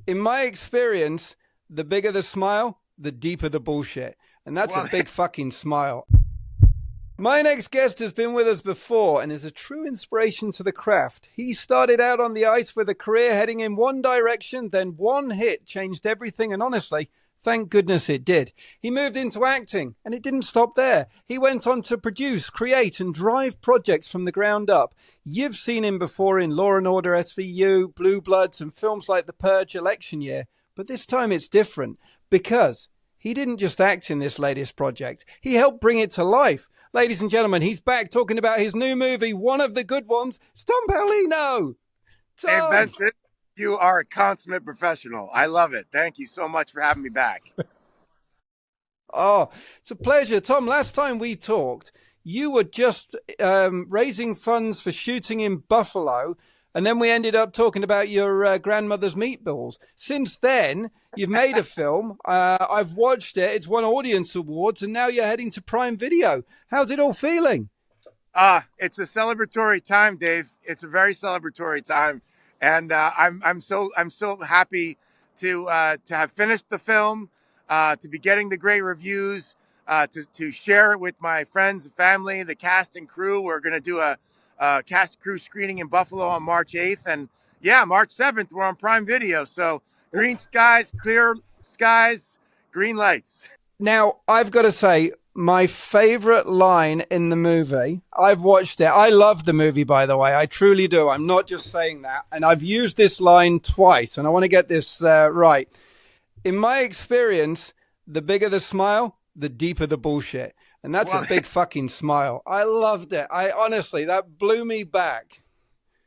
In my experience, the bigger the smile, the deeper the bullshit. And that's a Well, big fucking smile. My next guest has been with us before and is a true inspiration to the craft. He started out on the ice with a career heading in one direction, then one hit changed everything, and honestly, thank goodness it did. He moved into acting, and it didn't stop there. He went on to produce, create, and drive projects from the ground up. You've seen him before in Law and Order SVU, Blue Bloods, and films like The Purge, Election Year, but this time it's different because he didn't just act in this latest project, he helped bring it to life. Ladies and gentlemen, he's back talking about his new movie, one of the good ones. It's Tom Paolino. hey, Tom! Vincent, you are a consummate professional. I love it. Thank you so much for having me back. Oh, it's a pleasure. Tom, last time we talked, you were just raising funds for shooting in Buffalo, and then we ended up talking about your grandmother's meatballs. Since then, you've made a film. I've watched it. It's won audience awards, and now you're heading to Prime Video. How's it all feeling? It's a celebratory time, Dave. It's a very celebratory time, and I'm so happy to have finished the film, to be getting the great reviews, to share it with my friends and family, the cast and crew. We're going to do a cast and crew screening in Buffalo on March 8th, and yeah, March 7th we're on Prime Video. So green skies, clear skies, green lights. Now, I've got to say, my favorite line in the movie, I've watched it. I love the movie, by the way. I truly do. I'm not just saying that. And I've used this line twice, and I want to get this right. In my experience, the bigger the smile, the deeper the bullshit. And that's a Well, big fucking smile. I loved it. I honestly, that blew me back.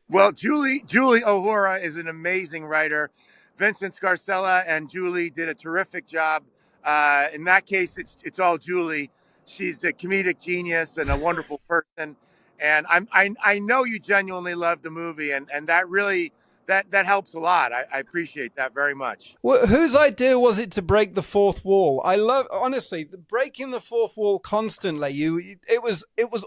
Well, Julie O'Hora is an amazing writer. Vincent Scarcella and Julie did a terrific job. In that case, it's all Julie. She's a comedic genius and a wonderful person. And I know you genuinely love the movie, and that really that helps a lot. I appreciate that very much. Well, whose idea was it to break the fourth wall? I love, honestly, breaking the fourth wall constantly. It was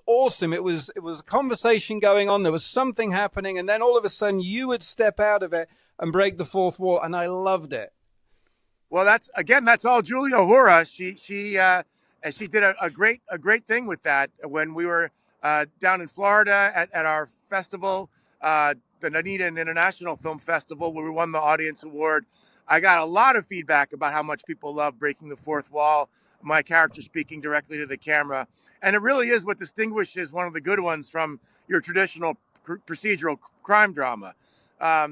awesome. It was a conversation going on. There was something happening, and then all of a sudden you would step out of it and break the fourth wall, and I loved it. Well, that's all Julie O'Hora. She did a great thing with that when we were down in Florida at our festival, the Dunedin International Film Festival, where we won the audience award. I got a lot of feedback about how much people love breaking the fourth wall. My character speaking directly to the camera, and it really is what distinguishes one of the good ones from your traditional procedural crime drama.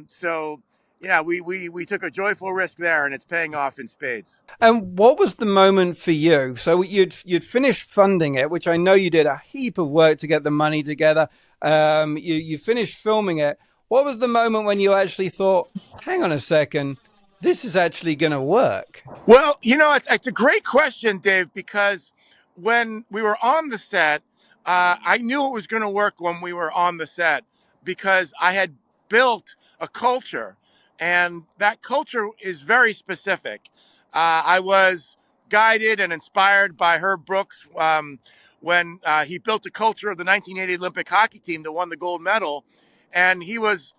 So yeah, we took a joyful risk there, and it's paying off in spades. And what was the moment for you? So you'd finished funding it, which I know you did a heap of work to get the money together. You finished filming it. What was the moment when you actually thought, "Hang on a second, this is actually going to work"? Well, it's a great question, Dave, because when we were on the set, I knew it was going to work when we were on the set because I had built a culture, and that culture is very specific. I was guided and inspired by Herb Brooks when he built a culture of the 1980 Olympic hockey team that won the gold medal, and he was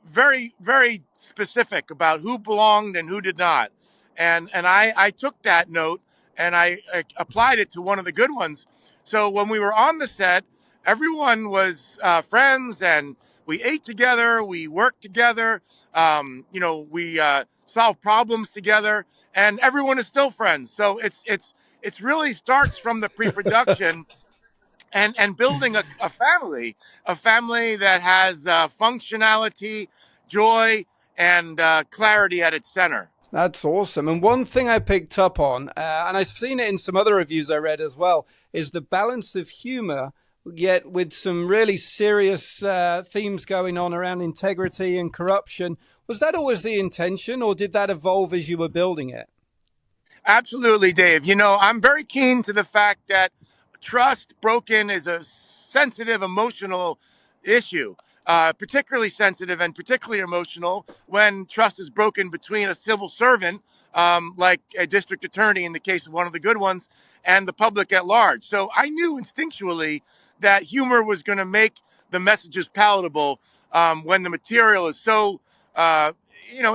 very, very specific about who belonged and who did not. And I took that note and I applied it to one of the good ones. So when we were on the set, everyone was friends, and we ate together, we worked together, we solved problems together, and everyone is still friends. So it's really starts from the pre-production and building a family that has functionality, joy, and clarity at its center. That's awesome. And one thing I picked up on, and I've seen it in some other reviews I read as well, is the balance of humor, yet with some really serious themes going on around integrity and corruption. Was that always the intention, or did that evolve as you were building it? Absolutely, Dave. I'm very keen to the fact that trust broken is a sensitive, emotional issue, particularly sensitive and particularly emotional when trust is broken between a civil servant, like a district attorney in the case of one of the good ones, and the public at large. So I knew instinctually that humor was going to make the messages palatable when the material is so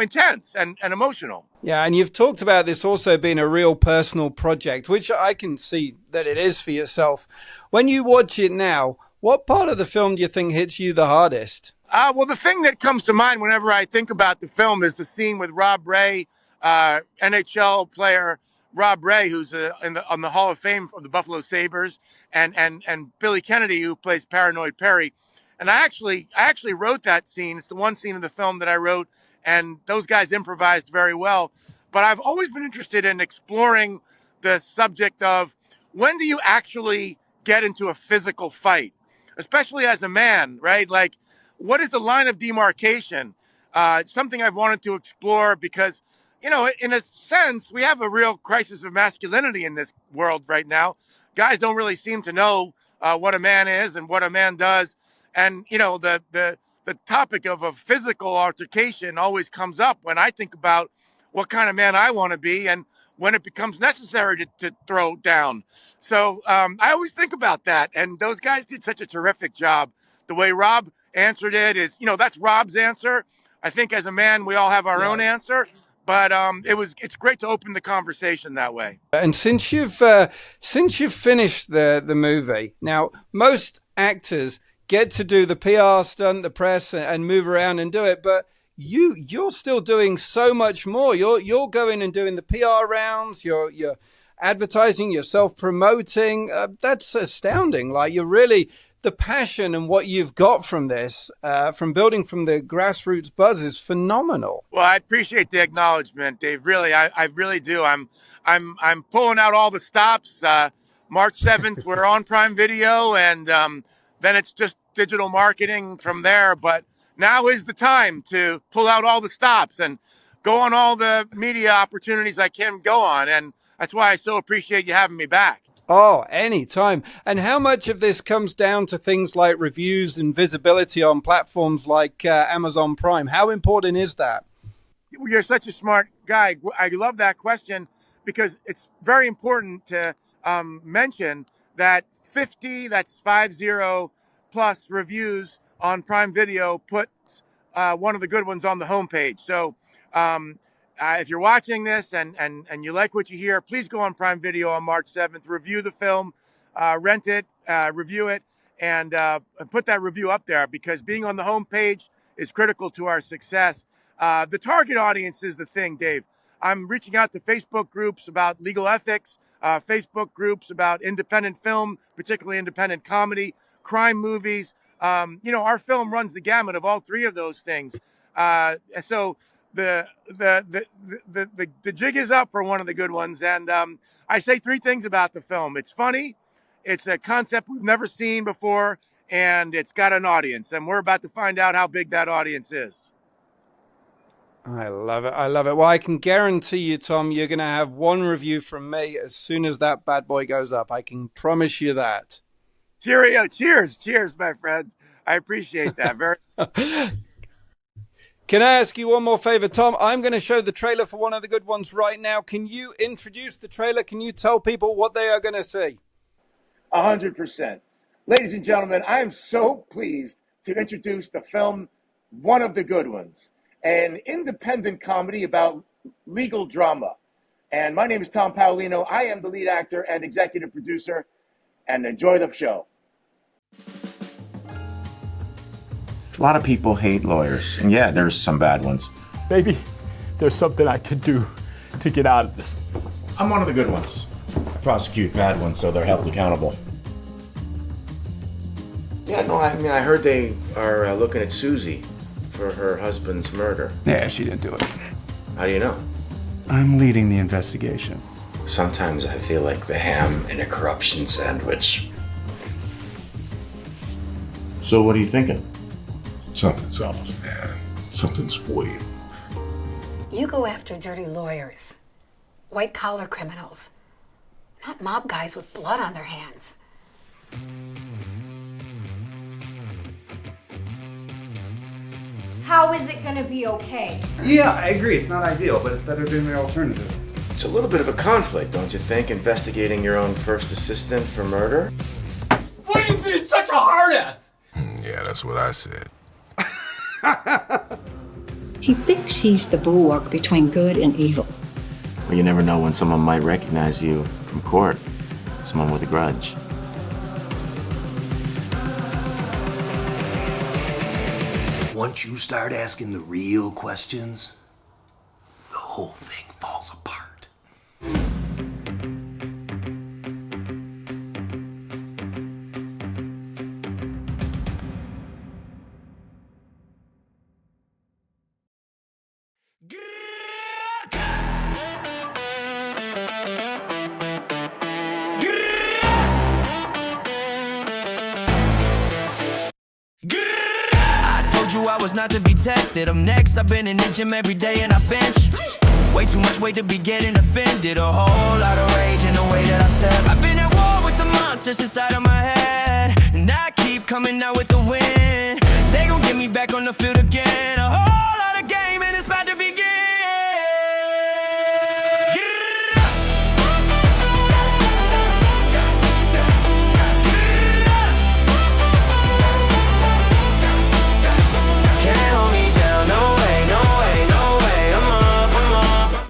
intense and emotional. Yeah, and you've talked about this also being a real personal project, which I can see that it is for yourself. When you watch it now, what part of the film do you think hits you the hardest? Well, the thing that comes to mind whenever I think about the film is the scene with Rob Ray, NHL player Rob Ray, who's on the Hall of Fame of the Buffalo Sabres, and Billy Kennedy, who plays Paranoid Perry. And I actually wrote that scene. It's the one scene in the film that I wrote, and those guys improvised very well. But I've always been interested in exploring the subject of when do you actually get into a physical fight, especially as a man, right? Like, what is the line of demarcation? It's something I've wanted to explore because, in a sense, we have a real crisis of masculinity in this world right now. Guys don't really seem to know what a man is and what a man does, and the topic of a physical altercation always comes up when I think about what kind of man I want to be and when it becomes necessary to throw down. So I always think about that, and those guys did such a terrific job. The way Rob answered it is, that's Rob's answer. I think as a man, we all have our own answer, but it's great to open the conversation that way. And since you've finished the movie, now most actors get to do the PR stunt, the press, and move around and do it, but you're still doing so much more. You're going and doing the PR rounds. You're advertising, you're self-promoting. That's astounding. Like, you're really, the passion and what you've got from this, from building from the grassroots buzz, is phenomenal. Well, I appreciate the acknowledgement, Dave. Really, I really do. I'm pulling out all the stops. March 7th, we're on Prime Video, and then it's just digital marketing from there. But now is the time to pull out all the stops and go on all the media opportunities I can go on. And that's why I so appreciate you having me back. Oh, anytime. And how much of this comes down to things like reviews and visibility on platforms like Amazon Prime? How important is that? You're such a smart guy. I love that question because it's very important to mention that 50 plus reviews on Prime Video puts one of the good ones on the homepage. So if you're watching this and you like what you hear, please go on Prime Video on March 7th, review the film, rent it, review it, and put that review up there, because being on the homepage is critical to our success. The target audience is the thing, Dave. I'm reaching out to Facebook groups about legal ethics, Facebook groups about independent film, particularly independent comedy, crime movies. Our film runs the gamut of all three of those things. So the jig is up for one of the good ones. And I say three things about the film. It's funny. It's a concept we've never seen before, and it's got an audience. And we're about to find out how big that audience is. I love it. I love it. Well, I can guarantee you, Tom, you're going to have one review from me as soon as that bad boy goes up. I can promise you that. Cheerio. Cheers, my friend. I appreciate that very Can I ask you one more favor, Tom? I'm going to show the trailer for one of the good ones right now. Can you introduce the trailer? Can you tell people what they are going to see? 100%. Ladies and gentlemen, I am so pleased to introduce the film One of the Good Ones, an independent comedy about legal drama. And my name is Tom Paolino. I am the lead actor and executive producer, and enjoy the show. A lot of people hate lawyers, and yeah, there's some bad ones. Maybe there's something I could do to get out of this. I'm one of the good ones. I prosecute bad ones so they're held accountable. Yeah, no, I mean, I heard they are looking at Susie for her husband's murder. Yeah, she didn't do it. How do you know? I'm leading the investigation. Sometimes I feel like the ham in a corruption sandwich. So what are you thinking? Something's up, man. Something's way. You go after dirty lawyers, white-collar criminals, not mob guys with blood on their hands. How is it gonna be okay? Yeah, I agree. It's not ideal, but it's better than the alternative. It's a little bit of a conflict, don't you think, investigating your own first assistant for murder? What are you being such a hard ass? Yeah, that's what I said. He thinks he's the bulwark between good and evil. Well, you never know when someone might recognize you from court. Someone with a grudge. Once you start asking the real questions, the whole thing falls apart. I was not to be tested. I'm next. I've been in the gym every day and I bench. Way too much weight to be getting offended. A whole lot of rage in the way that I step. I've been at war with the monsters inside of my head, and I keep coming out with the win. They gon' get me back on the field again. A whole lot of game and it's about to begin.